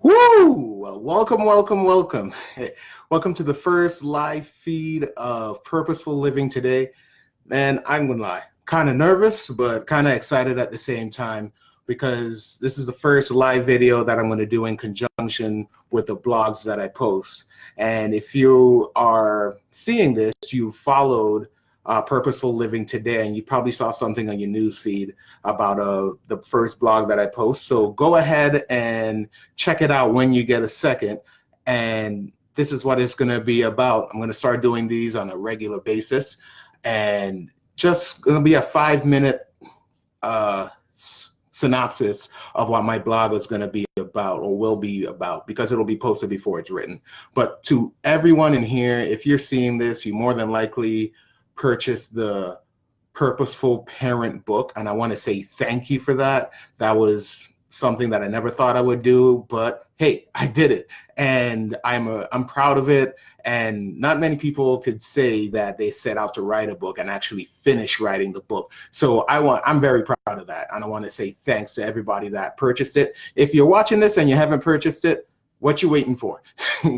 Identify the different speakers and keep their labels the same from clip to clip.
Speaker 1: Woo! Well, welcome, welcome, welcome. Welcome to the first live feed of Purposeful Living today. Man, I'm gonna lie, kind of nervous, but kind of excited at the same time because this is the first live video that I'm going to do in conjunction with the blogs that I post. And if you are seeing this, you followed Purposeful Living today, and you probably saw something on your news feed about the first blog that I post. So go ahead and check it out when you get a second. And this is what it's going to be about. I'm going to start doing these on a regular basis, and just going to be a 5-minute synopsis of what my blog is going to be about, or will be about, because it'll be posted before it's written. But to everyone in here, if you're seeing this, you more than likely purchased the Purposeful Parent book, and I want to say thank you for that. That was something that I never thought I would do, but hey, I did it, and I'm proud of it. And not many people could say that they set out to write a book and actually finish writing the book. So I'm very proud of that, and I want to say thanks to everybody that purchased it. If you're watching this and you haven't purchased it, what you waiting for?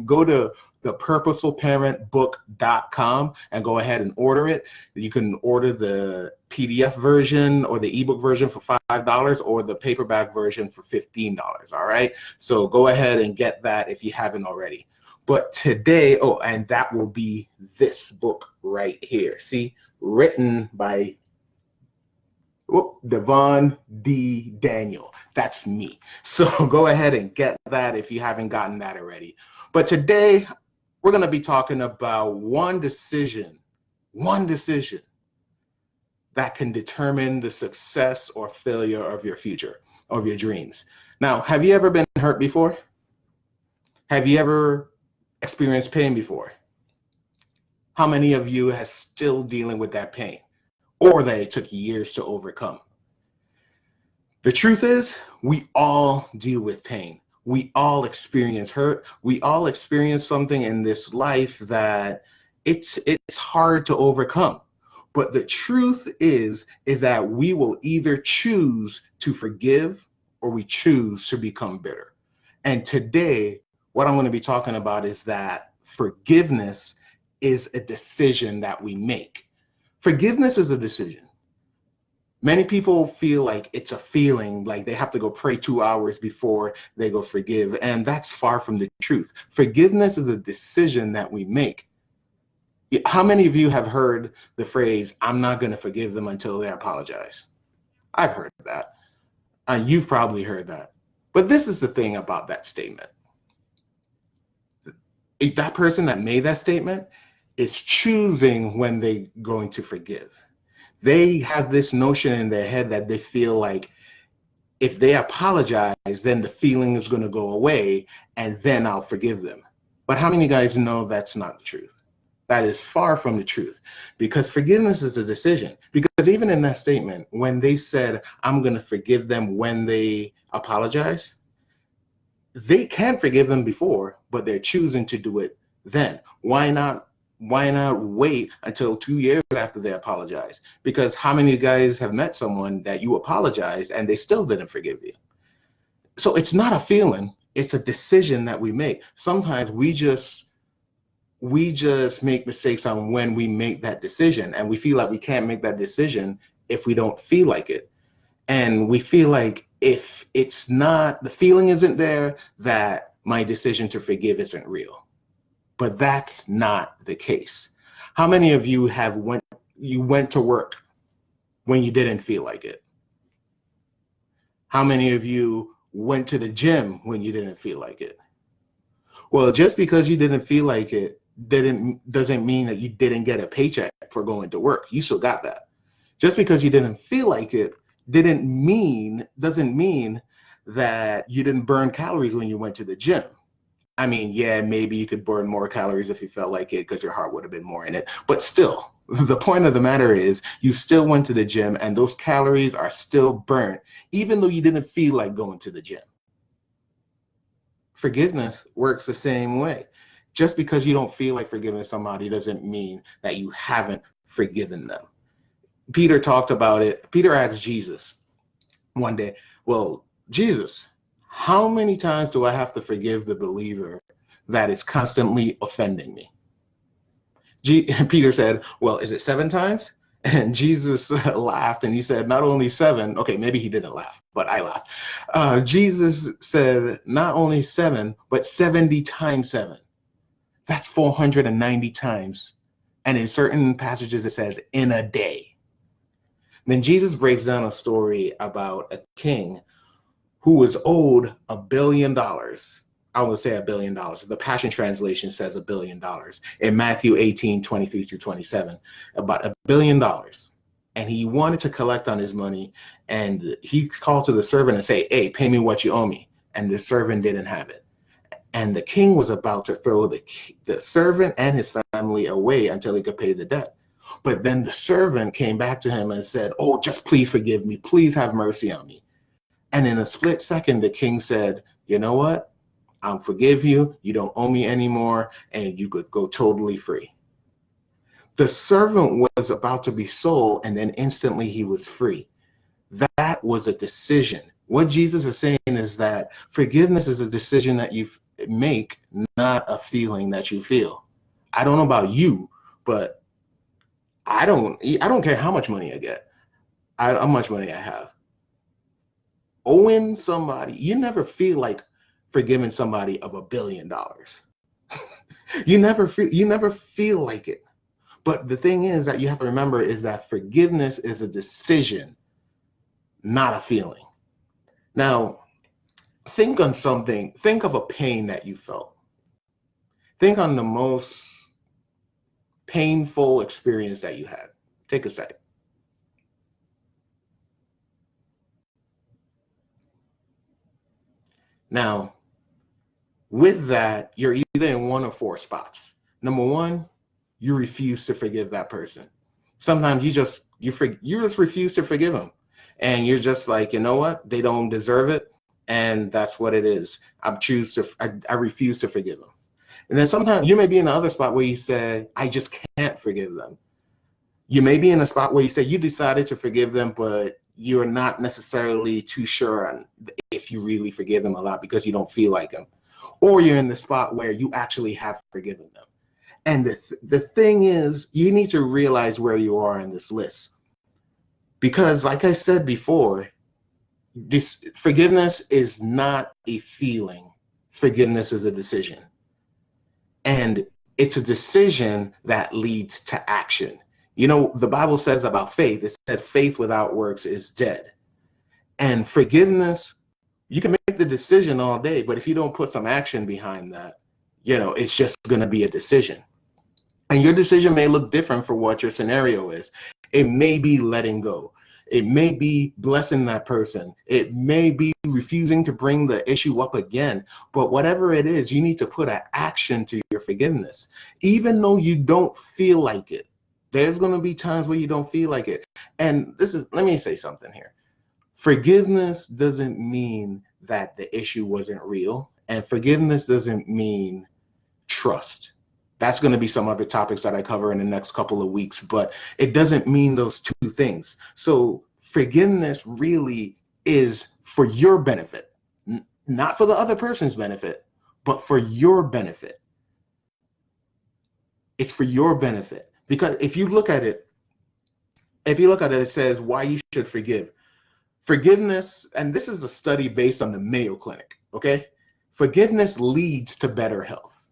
Speaker 1: Go to thepurposefulparentbook.com and go ahead and order it. You can order the PDF version or the ebook version for $5, or the paperback version for $15. All right, so go ahead and get that if you haven't already. But today, oh, and that will be this book right here. See, written by Devon D. Daniel. That's me. So go ahead and get that if you haven't gotten that already. But today, we're going to be talking about one decision that can determine the success or failure of your future, of your dreams. Now, have you ever been hurt before? Have you ever experienced pain before? How many of you are still dealing with that pain, or that it took years to overcome? The truth is, we all deal with pain. We all experience hurt. We all experience something in this life that it's hard to overcome. But the truth is that we will either choose to forgive, or we choose to become bitter. And today, what I'm going to be talking about is that forgiveness is a decision that we make. Forgiveness is a decision. Many people feel like it's a feeling, like they have to go pray 2 hours before they go forgive, and that's far from the truth. Forgiveness is a decision that we make. How many of you have heard the phrase, "I'm not going to forgive them until they apologize"? I've heard that, and you've probably heard that. But this is the thing about that statement. That person that made that statement is choosing when they're going to forgive. They have this notion in their head that they feel like if they apologize, then the feeling is going to go away, and then I'll forgive them. But how many guys know that's not the truth? That is far from the truth, because forgiveness is a decision. Because even in that statement, when they said, "I'm going to forgive them when they apologize," they can forgive them before, but they're choosing to do it then. Why not wait until 2 years after they apologize? Because how many guys have met someone that you apologized and they still didn't forgive you? So it's not a feeling, it's a decision that we make. Sometimes we just make mistakes on when we make that decision, and we feel like we can't make that decision if we don't feel like it. And we feel like if it's not, the feeling isn't there, that my decision to forgive isn't real. But that's not the case. How many of you went to work when you didn't feel like it? How many of you went to the gym when you didn't feel like it? Well, just because you didn't feel like it doesn't mean that you didn't get a paycheck for going to work. You still got that. Just because you didn't feel like it doesn't mean that you didn't burn calories when you went to the gym. I mean, yeah, maybe you could burn more calories if you felt like it, because your heart would have been more in it. But still, the point of the matter is you still went to the gym, and those calories are still burnt, even though you didn't feel like going to the gym. Forgiveness works the same way. Just because you don't feel like forgiving somebody doesn't mean that you haven't forgiven them. Peter talked about it. Peter asked Jesus one day, "Well, Jesus, How many times do I have to forgive the believer that is constantly offending me? Peter said, well, is it 7 times? And Jesus laughed and he said, not only 7, okay, maybe he didn't laugh, but I laughed. Jesus said, not only 7, but 70 times 7. That's 490 times. And in certain passages, it says in a day. Then Jesus breaks down a story about a king who was owed $1 billion. I would say $1 billion. The Passion Translation says $1 billion. In Matthew 18:23-27, about $1 billion. And he wanted to collect on his money, and he called to the servant and say, hey, pay me what you owe me. And the servant didn't have it. And the king was about to throw the servant and his family away until he could pay the debt. But then the servant came back to him and said, oh, just please forgive me. Please have mercy on me. And in a split second, the king said, you know what? I'll forgive you. You don't owe me anymore. And you could go totally free. The servant was about to be sold, and then instantly he was free. That was a decision. What Jesus is saying is that forgiveness is a decision that you make, not a feeling that you feel. I don't know about you, but I don't care how much money I get, how much money I have. Owing somebody, you never feel like forgiving somebody of $1 billion. you never feel like it. But the thing is that you have to remember is that forgiveness is a decision, not a feeling. Now, think on something. Think of a pain that you felt. Think on the most painful experience that you had. Take a second. Now, with that, you're either in one of 4 spots. Number 1, you refuse to forgive that person. Sometimes you just refuse to forgive them. And you're just like, you know what? They don't deserve it. And that's what it is. I refuse to forgive them. And then sometimes you may be in another spot where you say, I just can't forgive them. You may be in a spot where you say you decided to forgive them, but you're not necessarily too sure on if you really forgive them a lot because you don't feel like them. Or you're in the spot where you actually have forgiven them. And the thing is, you need to realize where you are in this list. Because like I said before, this forgiveness is not a feeling. Forgiveness is a decision. And it's a decision that leads to action. You know, the Bible says about faith, it said faith without works is dead. And forgiveness, you can make the decision all day, but if you don't put some action behind that, you know, it's just going to be a decision. And your decision may look different for what your scenario is. It may be letting go. It may be blessing that person. It may be refusing to bring the issue up again. But whatever it is, you need to put an action to your forgiveness. Even though you don't feel like it, there's going to be times where you don't feel like it. And let me say something here. Forgiveness doesn't mean that the issue wasn't real. And forgiveness doesn't mean trust. That's going to be some other topics that I cover in the next couple of weeks, but it doesn't mean those two things. So forgiveness really is for your benefit, not for the other person's benefit, but for your benefit. It's for your benefit. Because if you look at it, it says why you should forgive. Forgiveness, and this is a study based on the Mayo Clinic, okay? Forgiveness leads to better health.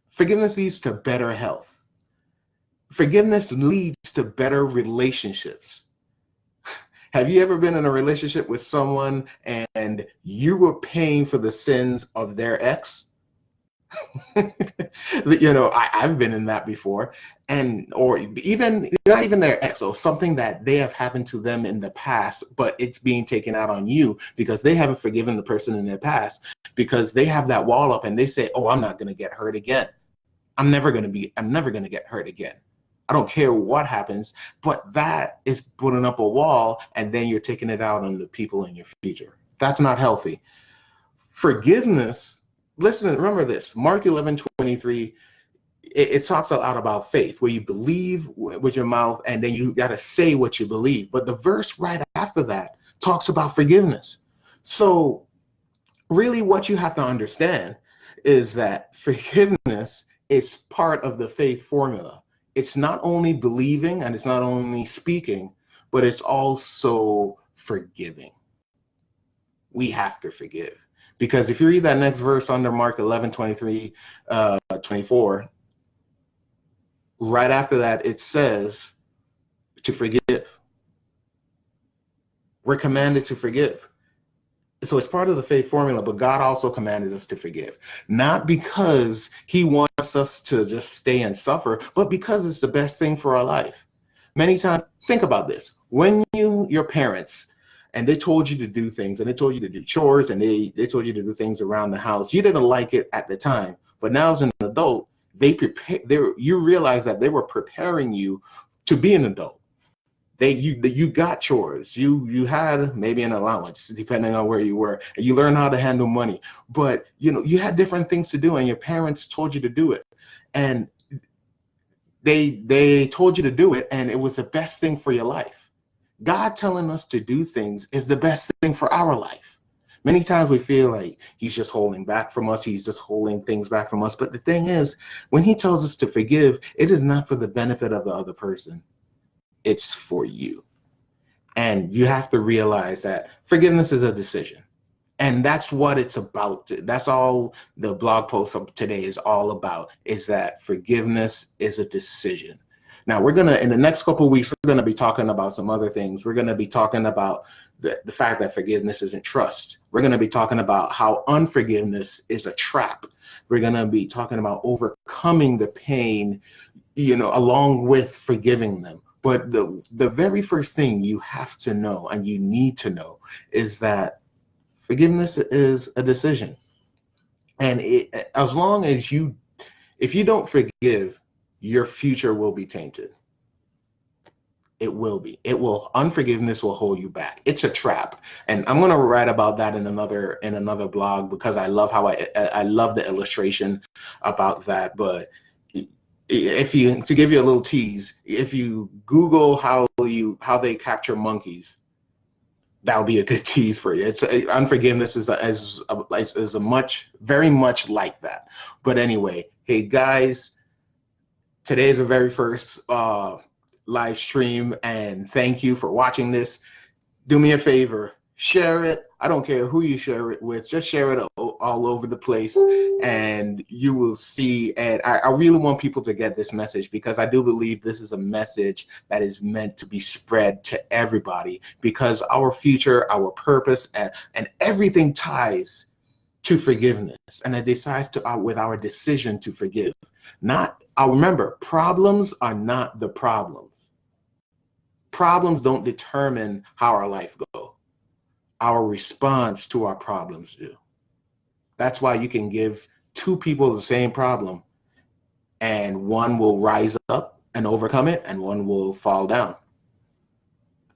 Speaker 1: Forgiveness leads to better health. Forgiveness leads to better relationships. Have you ever been in a relationship with someone and you were paying for the sins of their ex? You know, I've been in that before, or even not even their ex, or something that they have happened to them in the past, but it's being taken out on you because they haven't forgiven the person in their past, because they have that wall up and they say, oh, I'm not going to get hurt again. I'm never going to get hurt again. I don't care what happens, but that is putting up a wall, and then you're taking it out on the people in your future. That's not healthy. Forgiveness, listen, remember this, Mark 11:23, it talks a lot about faith, where you believe with your mouth, and then you got to say what you believe. But the verse right after that talks about forgiveness. So really what you have to understand is that forgiveness is part of the faith formula. It's not only believing and it's not only speaking, but it's also forgiving. We have to forgive. Because if you read that next verse under Mark 11:23, 24, right after that, it says to forgive. We're commanded to forgive. So it's part of the faith formula, but God also commanded us to forgive. Not because he wants us to just stay and suffer, but because it's the best thing for our life. Many times, think about this. When your parents, and they told you to do things, and they told you to do chores, and they told you to do things around the house, you didn't like it at the time. But now as an adult, you realize that they were preparing you to be an adult. You got chores, you had maybe an allowance depending on where you were, and you learned how to handle money, but you had different things to do and your parents told you to do it, and they told you to do it, and it was the best thing for your life. God telling us to do things is the best thing for our life. Many times we feel like he's just holding back from us, he's just holding things back from us, but the thing is, when he tells us to forgive, it is not for the benefit of the other person, it's for you. And you have to realize that forgiveness is a decision. And that's what it's about. That's all the blog post of today is all about, is that forgiveness is a decision. Now, in the next couple of weeks, we're going to be talking about some other things. We're going to be talking about the fact that forgiveness isn't trust. We're going to be talking about how unforgiveness is a trap. We're going to be talking about overcoming the pain, along with forgiving them. But the very first thing you have to know, and you need to know, is that forgiveness is a decision. And as long as if you don't forgive, your future will be tainted. It will be. Unforgiveness will hold you back. It's a trap. And I'm going to write about that in another blog, because I love I love the illustration about that. But to give you a little tease, if you Google how they capture monkeys, that'll be a good tease for you. It's unforgiveness is very much like that. But anyway, hey guys, today is the very first live stream, and thank you for watching this. Do me a favor, share it. I don't care who you share it with, just share it all over the place, and you will see. And I really want people to get this message, because I do believe this is a message that is meant to be spread to everybody, because our future, our purpose, and everything ties to forgiveness, and it decides with our decision to forgive. Remember, problems are not the problems. Problems don't determine how our life goes. Our response to our problems do. That's why you can give two people the same problem, and one will rise up and overcome it, and one will fall down.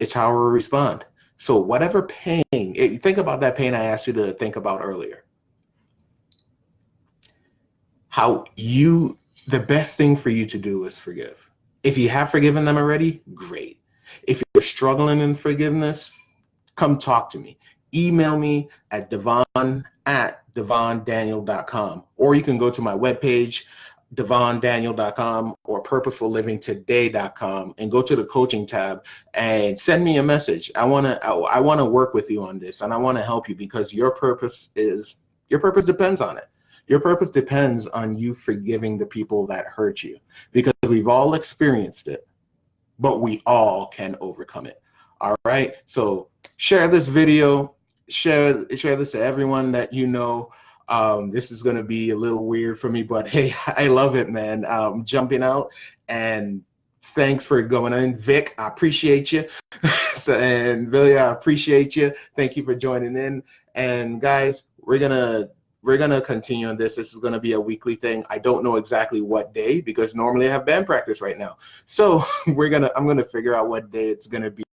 Speaker 1: It's how we respond. So whatever pain, think about that pain I asked you to think about earlier. The best thing for you to do is forgive. If you have forgiven them already, great. If you're struggling in forgiveness, come talk to me. Email me at devon@devondaniel.com, or you can go to my webpage, devondaniel.com, or purposefullivingtoday.com, and go to the coaching tab and send me a message. I want to work with you on this, and I want to help you, because your purpose depends on it. Your purpose depends on you forgiving the people that hurt you, because we've all experienced it, but we all can overcome it. All right, so share this video, share this to everyone that you know. This is going to be a little weird for me, but hey, I love it, man. Jumping out, and thanks for going in. Vic, I appreciate you. And Billy, I appreciate you. Thank you for joining in. And guys, we're gonna continue on this. This is gonna be a weekly thing. I don't know exactly what day, because normally I have band practice right now. So I'm gonna figure out what day it's gonna be,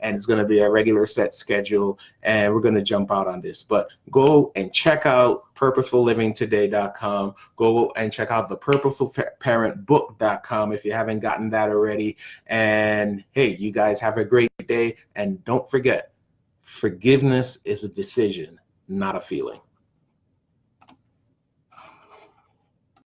Speaker 1: and it's gonna be a regular set schedule, and we're gonna jump out on this. But go and check out purposefullivingtoday.com. Go and check out the purposefulparentbook.com if you haven't gotten that already. And hey, you guys have a great day, and don't forget, Forgiveness is a decision, not a feeling.